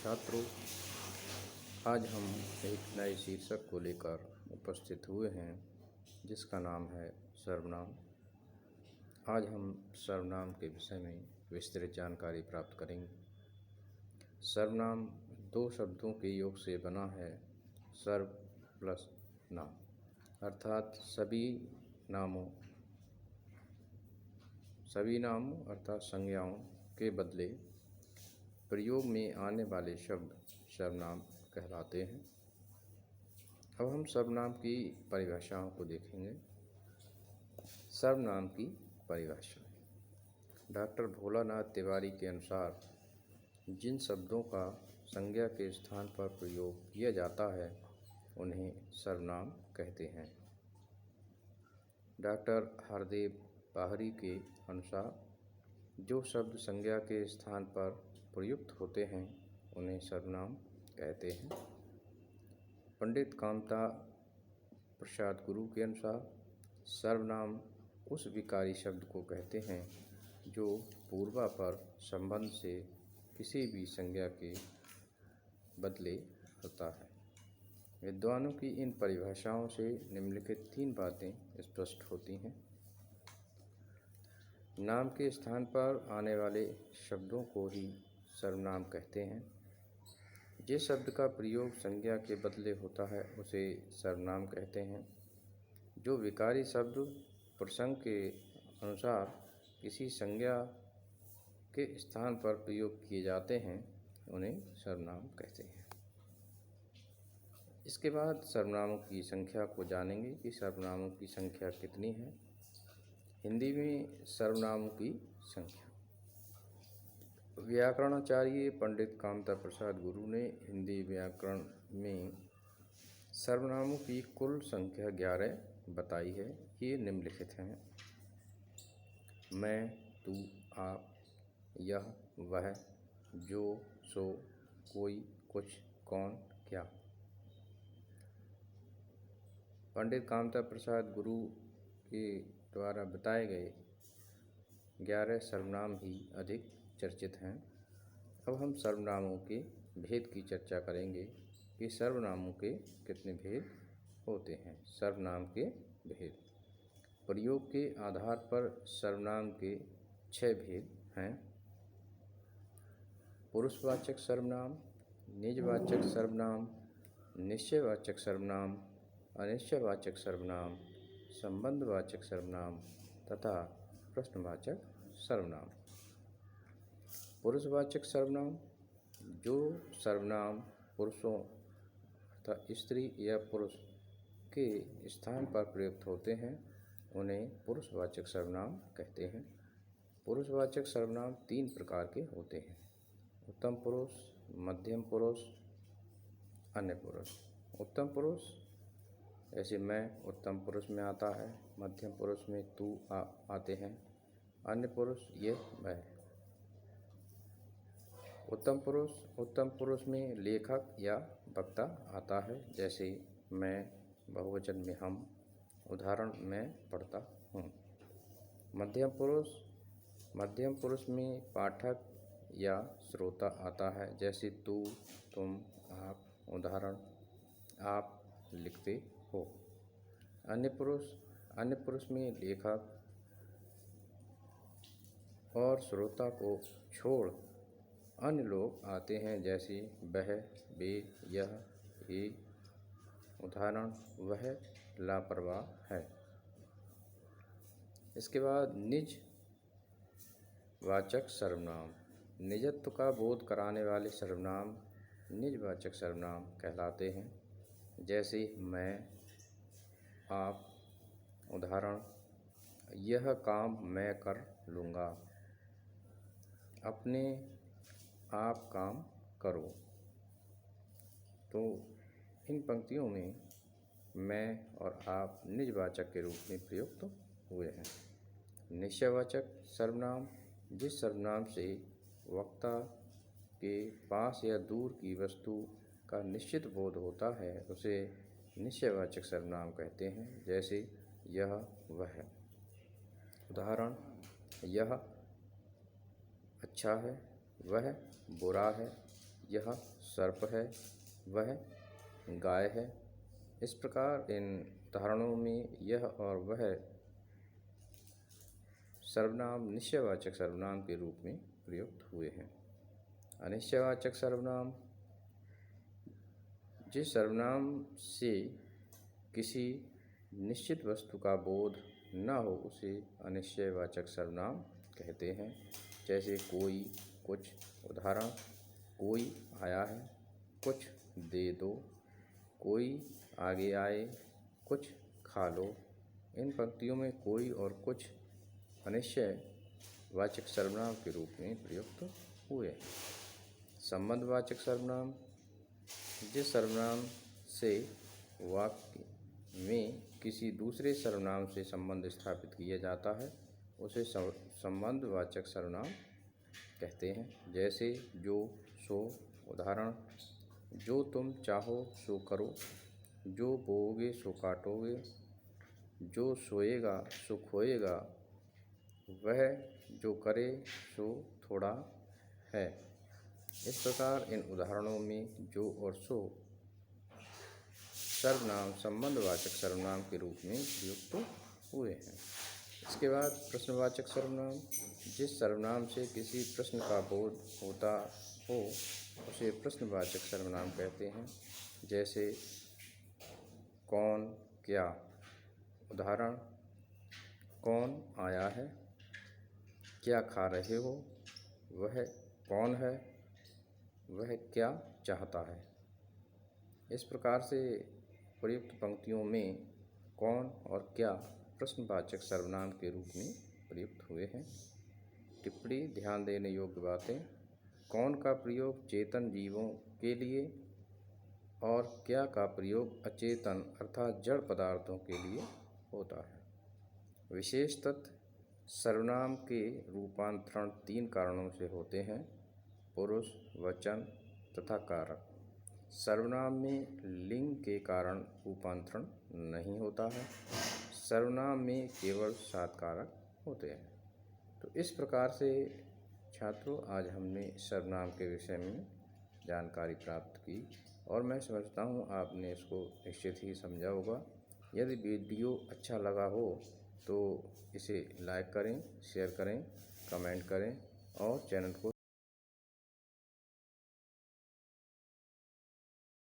छात्रों, आज हम एक नए शीर्षक को लेकर उपस्थित हुए हैं जिसका नाम है सर्वनाम। आज हम सर्वनाम के विषय में विस्तृत जानकारी प्राप्त करेंगे। सर्वनाम दो शब्दों के योग से बना है, सर्व प्लस नाम, अर्थात सभी नामों अर्थात संज्ञाओं के बदले प्रयोग में आने वाले शब्द सर्वनाम कहलाते हैं। अब हम सर्वनाम की परिभाषाओं को देखेंगे। सर्वनाम की परिभाषा डॉक्टर भोलानाथ तिवारी के अनुसार जिन शब्दों का संज्ञा के स्थान पर प्रयोग किया जाता है उन्हें सर्वनाम कहते हैं। डॉक्टर हरदेव पाहरी के अनुसार जो शब्द संज्ञा के स्थान पर प्रयुक्त होते हैं उन्हें सर्वनाम कहते हैं। पंडित कामता प्रसाद गुरु के अनुसार सर्वनाम उस विकारी शब्द को कहते हैं जो पूर्वापर संबंध से किसी भी संज्ञा के बदले होता है। विद्वानों की इन परिभाषाओं से निम्नलिखित 3 बातें स्पष्ट होती हैं। नाम के स्थान पर आने वाले शब्दों को ही सर्वनाम कहते हैं। जिस शब्द का प्रयोग संज्ञा के बदले होता है उसे सर्वनाम कहते हैं। जो विकारी शब्द प्रसंग के अनुसार किसी संज्ञा के स्थान पर प्रयोग किए जाते हैं उन्हें सर्वनाम कहते हैं। इसके बाद सर्वनामों की संख्या को जानेंगे कि सर्वनामों की संख्या कितनी है। हिंदी में सर्वनामों की संख्या। व्याकरणाचार्य पंडित कामता प्रसाद गुरु ने हिंदी व्याकरण में सर्वनामों की कुल संख्या 11 बताई है। ये निम्नलिखित हैं: मैं, तू, आप, यह, वह, जो, सो, कोई, कुछ, कौन, क्या। पंडित कामता प्रसाद गुरु के द्वारा बताए गए 11 सर्वनाम ही अधिक चर्चित हैं। अब हम सर्वनामों के भेद की चर्चा करेंगे कि सर्वनामों के कितने भेद होते हैं। सर्वनाम के भेद। प्रयोग के आधार पर सर्वनाम के 6 भेद हैं: पुरुषवाचक सर्वनाम, निजवाचक सर्वनाम, निश्चयवाचक सर्वनाम, अनिश्चयवाचक सर्वनाम, संबंधवाचक सर्वनाम तथा प्रश्नवाचक सर्वनाम। पुरुषवाचक सर्वनाम। जो सर्वनाम पुरुषों तथा स्त्री या पुरुष के स्थान पर प्रयुक्त होते हैं उन्हें पुरुषवाचक सर्वनाम कहते हैं। पुरुषवाचक सर्वनाम 3 प्रकार के होते हैं: उत्तम पुरुष, मध्यम पुरुष, अन्य पुरुष। उत्तम पुरुष ऐसे मैं उत्तम पुरुष में आता है, मध्यम पुरुष में तू आते हैं, अन्य पुरुष ये वह। उत्तम पुरुष में लेखक या वक्ता आता है, जैसे मैं, बहुवचन में हम, उदाहरण मैं पढ़ता हूँ। मध्यम पुरुष में पाठक या श्रोता आता है, जैसे तू, तुम, आप, उदाहरण आप लिखते हो। अन्य पुरुष में लेखक और श्रोता को छोड़ अन्य लोग आते हैं, जैसे वह, वे, यह, ये, उदाहरण वह लापरवाह है। इसके बाद निजवाचक सर्वनाम। निजत्व का बोध कराने वाले सर्वनाम निजवाचक सर्वनाम कहलाते हैं, जैसे मैं, आप, उदाहरण यह काम मैं कर लूँगा, अपने आप काम करो। तो इन पंक्तियों में मैं और आप निजवाचक के रूप में प्रयुक्त हुए हैं। निश्चयवाचक सर्वनाम। जिस सर्वनाम से वक्ता के पास या दूर की वस्तु का निश्चित बोध होता है उसे निश्चयवाचक सर्वनाम कहते हैं, जैसे यह, वह। उदाहरण यह अच्छा है, वह बुरा है, यह सर्प है, वह गाय है। इस प्रकार इन उदाहरणों में यह और वह सर्वनाम निश्चयवाचक सर्वनाम के रूप में प्रयुक्त हुए हैं। अनिश्चयवाचक सर्वनाम: जिस सर्वनाम से किसी निश्चित वस्तु का बोध न हो उसे अनिश्चयवाचक सर्वनाम कहते हैं। जैसे कोई, कुछ। उदाहरण: कोई आया है, कुछ दे दो। कोई आगे आए, कुछ खा लो। इन पंक्तियों में कोई और कुछ अनिश्चयवाचक सर्वनाम के रूप में प्रयुक्त हुए। संबंधवाचक सर्वनाम: जिस सर्वनाम से वाक्य में किसी दूसरे सर्वनाम से संबंध स्थापित किया जाता है उसे संबंधवाचक सर्वनाम कहते हैं। जैसे जो, सो। उदाहरण: जो तुम चाहो सो करो। जो बोओगे सो काटोगे। जो सोएगा सो खोएगा। वह जो करे सो थोड़ा है। इस प्रकार इन उदाहरणों में जो और सो सर्वनाम संबंधवाचक सर्वनाम के रूप में प्रयुक्त हुए हैं। इसके बाद प्रश्नवाचक सर्वनाम: जिस सर्वनाम से किसी प्रश्न का बोध होता हो उसे प्रश्नवाचक सर्वनाम कहते हैं। जैसे कौन, क्या। उदाहरण: कौन आया है। क्या खा रहे हो। वह कौन है। वह क्या चाहता है। इस प्रकार से प्रयुक्त पंक्तियों में कौन और क्या प्रश्नवाचक सर्वनाम के रूप में प्रयुक्त हुए हैं। टिप्पणी: ध्यान देने योग्य बातें: कौन का प्रयोग चेतन जीवों के लिए और क्या का प्रयोग अचेतन अर्थात जड़ पदार्थों के लिए होता है। विशेष तथ्य: सर्वनाम के रूपांतरण 3 कारणों से होते हैं: पुरुष, वचन तथा कारक। सर्वनाम में लिंग के कारण रूपांतरण नहीं होता है। सर्वनाम में केवल 7 कारक होते हैं। तो इस प्रकार से छात्रों आज हमने सर्वनाम के विषय में जानकारी प्राप्त की और मैं समझता हूँ आपने इसको निश्चित ही समझा होगा। यदि वीडियो अच्छा लगा हो तो इसे लाइक करें, शेयर करें, कमेंट करें और चैनल को